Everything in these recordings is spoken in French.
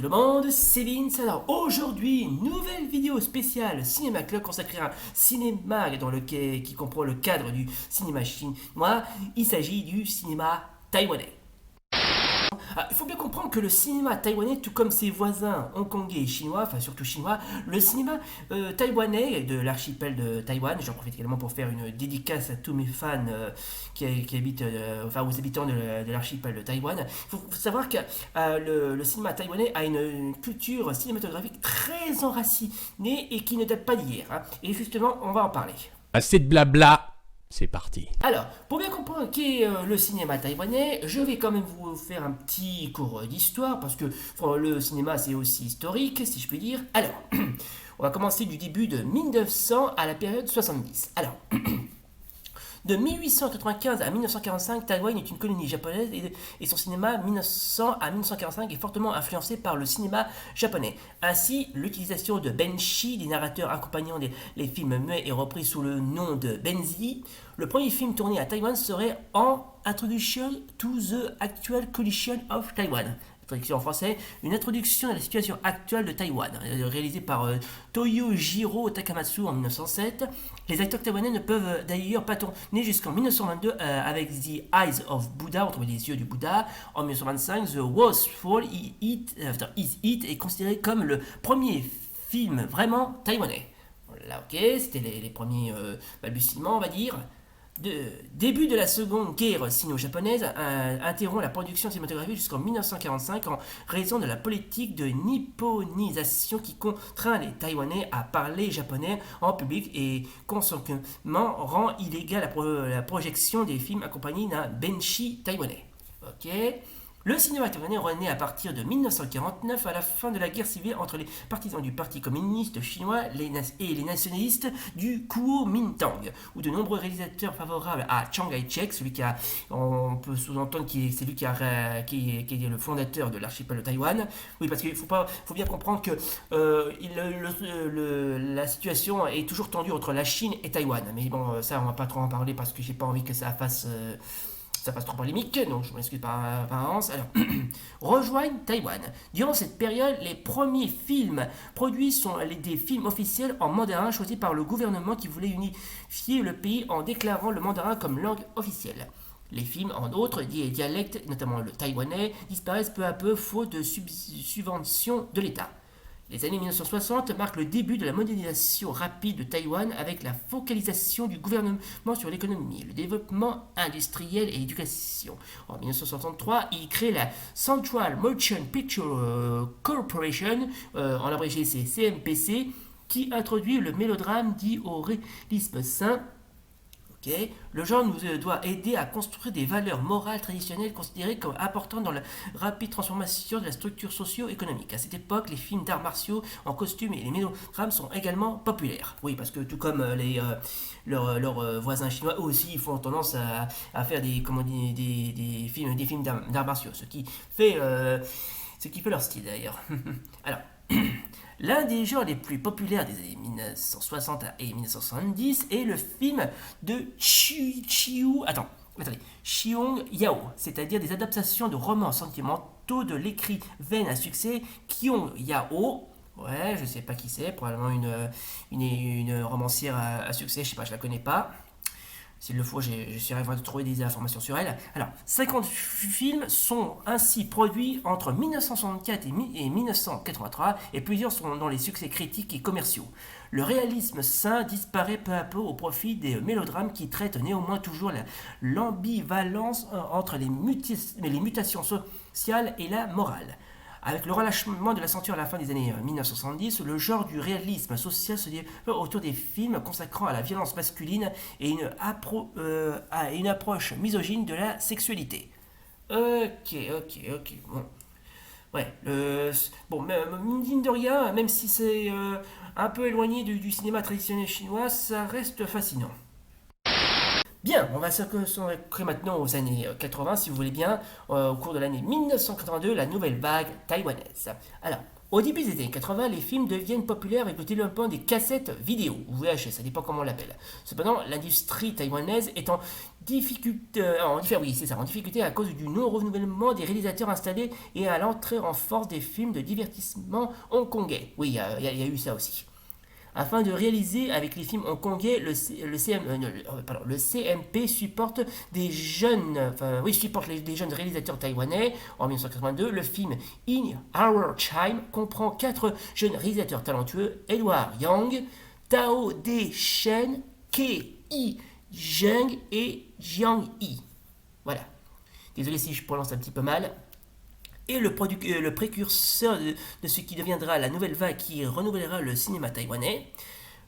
le monde, c'est Vince. Alors aujourd'hui, nouvelle vidéo spéciale Cinéma Club consacrée à un cinéma qui comprend le cadre du cinéma chinois. Il s'agit du cinéma taïwanais. Il faut bien comprendre que le cinéma taïwanais, tout comme ses voisins hongkongais et chinois, enfin surtout chinois, le cinéma taïwanais de l'archipel de Taïwan, j'en profite également pour faire une dédicace à tous mes fans qui habitent, enfin aux habitants de l'archipel de Taïwan. Il faut savoir que le cinéma taïwanais a une culture cinématographique très enracinée et qui ne date pas d'hier, hein. Et justement, on va en parler. Assez de blabla, c'est parti. Alors, pour bien comprendre qu'est le cinéma taïwanais, je vais quand même vous faire un petit cours d'histoire, parce que le cinéma c'est aussi historique, si je puis dire. Alors, on va commencer du début de 1900 à la période 70. Alors, de 1895 à 1945, Taïwan est une colonie japonaise et son cinéma 1900 à 1945 est fortement influencé par le cinéma japonais. Ainsi, l'utilisation de benshi, des narrateurs accompagnant les films muets, est repris sous le nom de benzi. Le premier film tourné à Taïwan serait en Introduction to the Actual Condition of Taiwan. Traduction en français, une introduction à la situation actuelle de Taïwan, réalisée par Toyojiro Takamatsu en 1907. Les acteurs taïwanais ne peuvent d'ailleurs pas tourner jusqu'en 1922 avec The Eyes of Buddha, on trouve les yeux du Bouddha. En 1925, The Wasteful Is It est considéré comme le premier film vraiment taïwanais. Là, ok, c'était les premiers balbutiements, on va dire. Début de la seconde guerre sino-japonaise interrompt la production cinématographique jusqu'en 1945 en raison de la politique de nipponisation qui contraint les Taïwanais à parler japonais en public et conséquemment rend illégale la projection des films accompagnés d'un benshi taïwanais. Ok. Le cinéma taïwanais renaît à partir de 1949 à la fin de la guerre civile entre les partisans du Parti communiste chinois et les nationalistes du Kuomintang, où de nombreux réalisateurs favorables à Chiang Kai-shek, on peut sous-entendre que c'est lui qui est le fondateur de l'archipel de Taïwan. Oui, parce qu'il faut bien comprendre que la situation est toujours tendue entre la Chine et Taïwan. Mais bon, ça on va pas trop en parler parce que j'ai pas envie que ça passe trop polémique, donc je m'excuse par avance. Alors, rejoignent Taïwan. Durant cette période, les premiers films produits sont des films officiels en mandarin choisis par le gouvernement qui voulait unifier le pays en déclarant le mandarin comme langue officielle. Les films en autres dialectes, notamment le taïwanais, disparaissent peu à peu faute de subventions de l'État. Les années 1960 marquent le début de la modernisation rapide de Taïwan avec la focalisation du gouvernement sur l'économie, le développement industriel et l'éducation. En 1963, il crée la Central Motion Picture Corporation, en abrégé c'est CMPC, qui introduit le mélodrame dit au réalisme sain. Okay. Le genre nous doit aider à construire des valeurs morales traditionnelles considérées comme importantes dans la rapide transformation de la structure socio-économique. À cette époque, les films d'arts martiaux en costume et les mélodrames sont également populaires. Oui, parce que tout comme leurs voisins chinois, eux aussi, ils font tendance à faire des films d'arts martiaux, ce qui fait leur style d'ailleurs. Alors, l'un des genres les plus populaires des années 1960 et 1970 est le film de Xiong Yao, c'est-à-dire des adaptations de romans sentimentaux de l'écrivaine à succès Qiong Yao. Ouais, je sais pas qui c'est, probablement une romancière à succès, je sais pas, je la connais pas. S'il le faut, j'essaierai de trouver des informations sur elle. Alors, 50 films sont ainsi produits entre 1964 et 1983 et plusieurs sont dans les succès critiques et commerciaux. Le réalisme sain disparaît peu à peu au profit des mélodrames qui traitent néanmoins toujours l'ambivalence entre les mutations sociales et la morale. Avec le relâchement de la censure à la fin des années 1970, le genre du réalisme social se développe autour des films consacrant à la violence masculine et à une approche misogyne de la sexualité. Ok, bon. Ouais, bon, mine de rien, même si c'est un peu éloigné du cinéma traditionnel chinois, ça reste fascinant. Bien, on va se consacrer maintenant aux années 80, si vous voulez bien, au cours de l'année 1982, la nouvelle vague taïwanaise. Alors, Au début des années 80, les films deviennent populaires avec le développement des cassettes vidéo, ou VHS, ça dépend comment on l'appelle. Cependant, l'industrie taïwanaise est en difficulté à cause du non-renouvellement des réalisateurs installés et à l'entrée en force des films de divertissement hongkongais. Oui, il y a eu ça aussi. Afin de réaliser avec les films hongkongais, le CMP supporte des jeunes réalisateurs taïwanais. En 1982, le film In Our Time comprend 4 jeunes réalisateurs talentueux: Edward Yang, Tao De Shen, Ke Yi Zheng et Jiang Yi. Voilà. Désolé si je prononce un petit peu mal. Et le précurseur de ce qui deviendra la nouvelle vague qui renouvellera le cinéma taïwanais.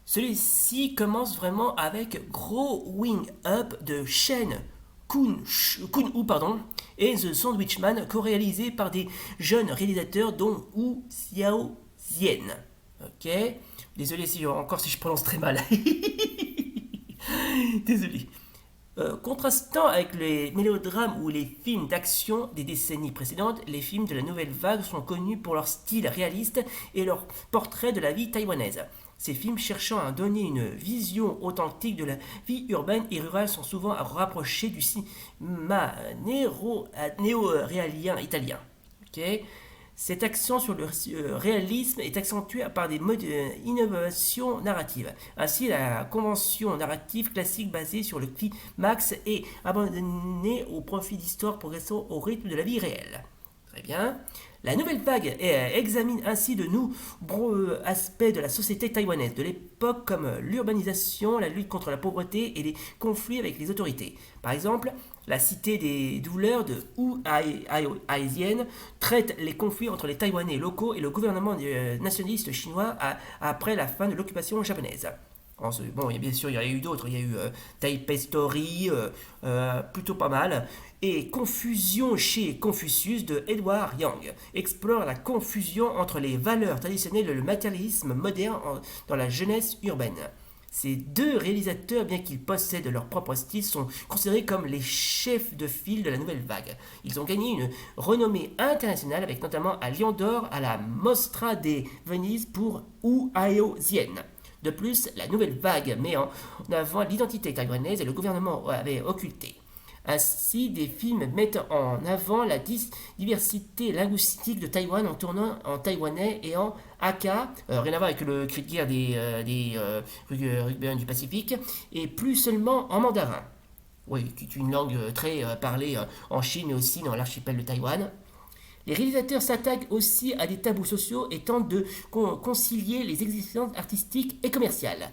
Celui-ci commence vraiment avec Growing Up de Shen Kun-Hu et The Sandwich Man, co-réalisé par des jeunes réalisateurs dont Wu Xiao-Zien. Ok. Désolé si je prononce très mal. Désolé. Contrastant avec les mélodrames ou les films d'action des décennies précédentes, les films de la nouvelle vague sont connus pour leur style réaliste et leur portrait de la vie taïwanaise. Ces films cherchant à donner une vision authentique de la vie urbaine et rurale sont souvent rapprochés du cinéma néo-réalien italien. Okay. Cet accent sur le réalisme est accentué par des innovations narratives. Ainsi, la convention narrative classique basée sur le climax est abandonnée au profit d'histoires progressant au rythme de la vie réelle. Très bien. La nouvelle vague examine ainsi de nombreux aspects de la société taïwanaise de l'époque comme l'urbanisation, la lutte contre la pauvreté et les conflits avec les autorités. Par exemple, la Cité des douleurs de Wu-Aizien traite les conflits entre les Taïwanais locaux et le gouvernement nationaliste chinois après la fin de l'occupation japonaise. Bon, bien sûr, il y en a eu d'autres. Il y a eu Taipei Story, plutôt pas mal. Et Confusion chez Confucius de Edward Yang explore la confusion entre les valeurs traditionnelles et le matérialisme moderne dans la jeunesse urbaine. Ces deux réalisateurs, bien qu'ils possèdent leur propre style, sont considérés comme les chefs de file de la nouvelle vague. Ils ont gagné une renommée internationale avec notamment un Lion d'Or à la Mostra de Venise pour Wu Aizien. De plus, la nouvelle vague met en avant l'identité taïwanaise et le gouvernement avait occulté. Ainsi, des films mettent en avant la diversité linguistique de Taïwan en tournant en taïwanais et en Hakka, rien à voir avec le cri de guerre des rugbyens du Pacifique, et plus seulement en mandarin. Oui, qui est une langue très parlée en Chine, mais aussi dans l'archipel de Taïwan. Les réalisateurs s'attaquent aussi à des tabous sociaux et tentent de concilier les exigences artistiques et commerciales.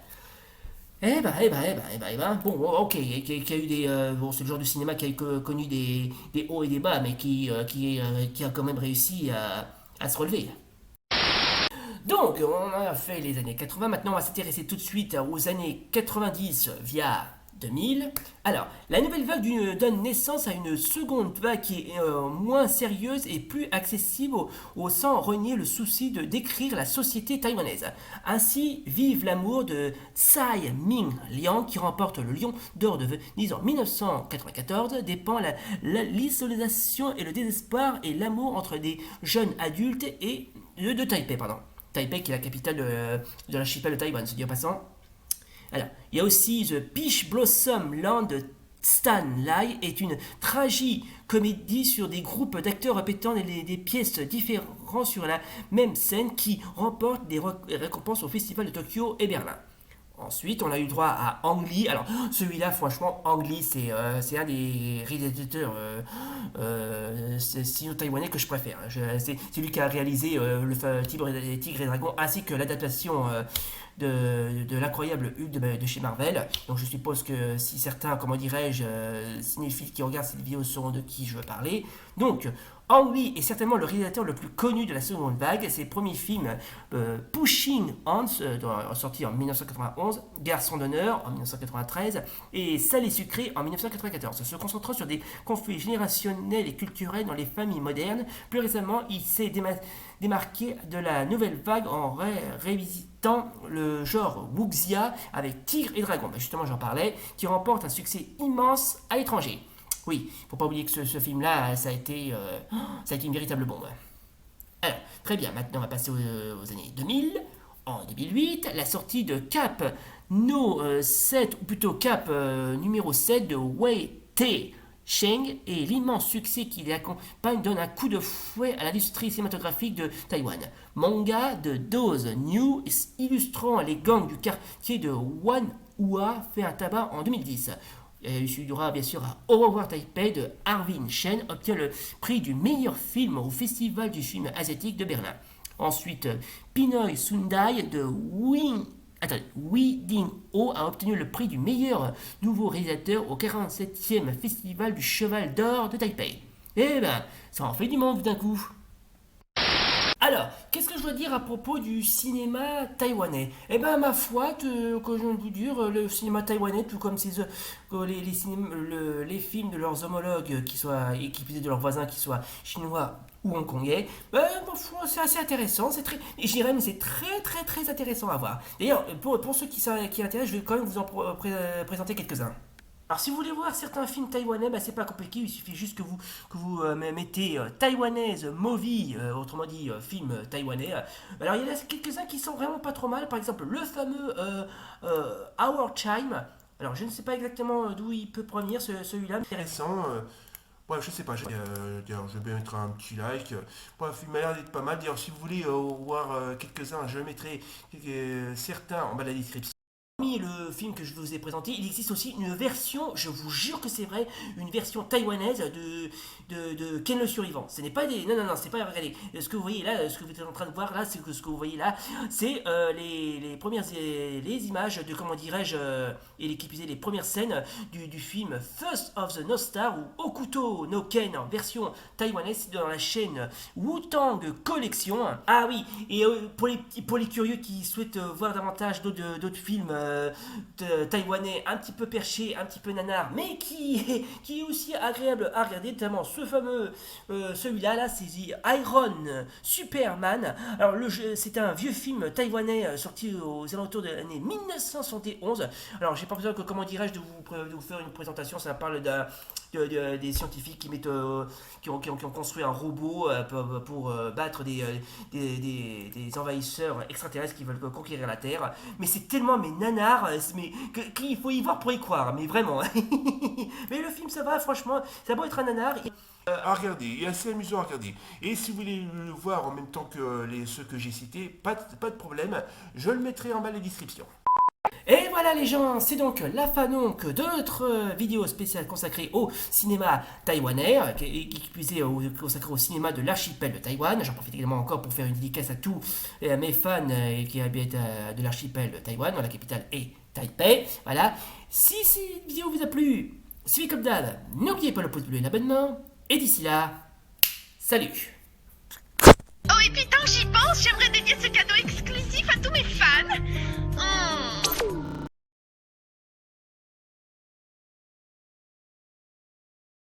Bon, ok, qui a eu c'est le genre de cinéma qui a connu des hauts et des bas, mais qui a quand même réussi à se relever. Donc, on a fait les années 80, maintenant on va s'intéresser tout de suite aux années 90 via 2000. Alors, la nouvelle vague donne naissance à une seconde vague qui est moins sérieuse et plus accessible sans renier le souci de décrire la société taïwanaise. Ainsi, Vive l'amour de Tsai Ming Liang, qui remporte le Lion d'Or de Venise en 1994, dépeint l'isolation et le désespoir et l'amour entre des jeunes adultes et de Taipei, Taipei qui est la capitale de l'archipel de Taïwan, se dit en passant. Alors, il y a aussi The Peach Blossom Land de Stan Lai, est une tragicomédie sur des groupes d'acteurs répétant des pièces différentes sur la même scène qui remportent des récompenses au Festival de Tokyo et Berlin. Ensuite, on a eu droit à Ang Lee. Alors, celui-là, franchement, Ang Lee, c'est un des réalisateurs sino-taïwanais que je préfère. C'est lui qui a réalisé le Tigre et Dragon, ainsi que l'adaptation de l'incroyable Hulk de chez Marvel. Donc, je suppose que si certains, comment dirais-je, cinéphiles qui regardent cette vidéo sauront de qui je veux parler. Donc, Ang Lee est certainement le réalisateur le plus connu de la seconde vague. Ses premiers films, Pushing Hans, sorti en 1991, Garçon d'honneur en 1993 et Salé sucré en 1994, se concentrant sur des conflits générationnels et culturels dans les familles modernes. Plus récemment, il s'est démarqué de la nouvelle vague en révisitant le genre wuxia avec Tigre et Dragon, justement j'en parlais, qui remporte un succès immense à l'étranger. Oui, faut pas oublier que ce film-là, ça a été une véritable bombe. Alors, très bien, maintenant on va passer aux années 2000. En 2008, la sortie de Cap No 7, ou plutôt Cap numéro 7 de Wei Te Cheng et l'immense succès qui les accompagne donne un coup de fouet à l'industrie cinématographique de Taïwan. Manga de Dose New illustrant les gangs du quartier de Wanhua fait un tabac en 2010. Il suivra bien sûr à Au revoir Taipei de Arvin Shen, obtient le prix du meilleur film au Festival du film asiatique de Berlin. Ensuite, Pinoy Sundai de Wee Ding-ho a obtenu le prix du meilleur nouveau réalisateur au 47e Festival du Cheval d'Or de Taipei. Eh ben, ça en fait du monde d'un coup. Alors, qu'est-ce que je dois dire à propos du cinéma taïwanais? Eh ben, ma foi, que je viens de vous dire, le cinéma taïwanais, tout comme les films de leurs homologues qui soient équipés de leurs voisins qui soient chinois ou hongkongais, ben, ma foi, c'est assez intéressant, c'est très, et je dirais, mais c'est très très très intéressant à voir. D'ailleurs, pour ceux qui intéressent, je vais quand même vous en présenter quelques-uns. Alors si vous voulez voir certains films taïwanais, bah, c'est pas compliqué, il suffit juste que vous mettez taïwanaise movie, autrement dit film taïwanais. Alors il y en a quelques-uns qui sont vraiment pas trop mal, par exemple le fameux Our Chime. Alors je ne sais pas exactement d'où il peut provenir celui-là, mais Intéressant. Ouais, je sais pas, d'ailleurs, je vais mettre un petit like. Ouais, le film a l'air d'être pas mal. D'ailleurs, si vous voulez voir quelques-uns, je mettrai certains en bas de la description. Parmi le film que je vous ai présenté, il existe aussi une version, je vous jure que c'est vrai, une version taïwanaise de Ken le survivant. Ce n'est pas des... Non, non, non, c'est pas... Regardez, ce que vous voyez là, ce que vous êtes en train de voir là, c'est que ce que vous voyez là, c'est les premières les images de, comment dirais-je, et qui plus est, les premières scènes du film First of the North Star ou Okuto no Ken en version taïwanaise dans la chaîne Wu-Tang Collection. Ah oui, et pour les curieux qui souhaitent voir davantage d'autres films taïwanais un petit peu perché, un petit peu nanar, mais qui est aussi agréable à regarder, notamment ce fameux, celui-là, là, c'est The Iron Superman. Alors, c'est un vieux film taïwanais sorti aux alentours de l'année 1971. Alors, j'ai pas besoin que, comment dirais-je, de vous faire une présentation, ça parle des scientifiques qui ont construit un robot pour battre des envahisseurs extraterrestres qui veulent conquérir la Terre. Mais c'est tellement nanar, mais qu'il faut y voir pour y croire, mais vraiment. Mais le film, ça va, franchement, ça va être un nanar. À regarder, et assez amusant à regarder. Et si vous voulez le voir en même temps que ceux que j'ai cités, pas de problème, je le mettrai en bas de la description. Et voilà les gens, c'est donc la fin donc de notre vidéo spéciale consacrée au cinéma taïwanais, qui plus est consacrée au cinéma de l'archipel de Taïwan. J'en profite également encore pour faire une dédicace à tous mes fans qui habitent de l'archipel de Taïwan, dont la capitale est Taipei. Voilà. Si cette vidéo vous a plu, suivez comme d'hab, n'oubliez pas le pouce bleu et l'abonnement. Et d'ici là, salut! Oh, et puis tant que j'y pense, j'aimerais dédier ce cadeau exclusif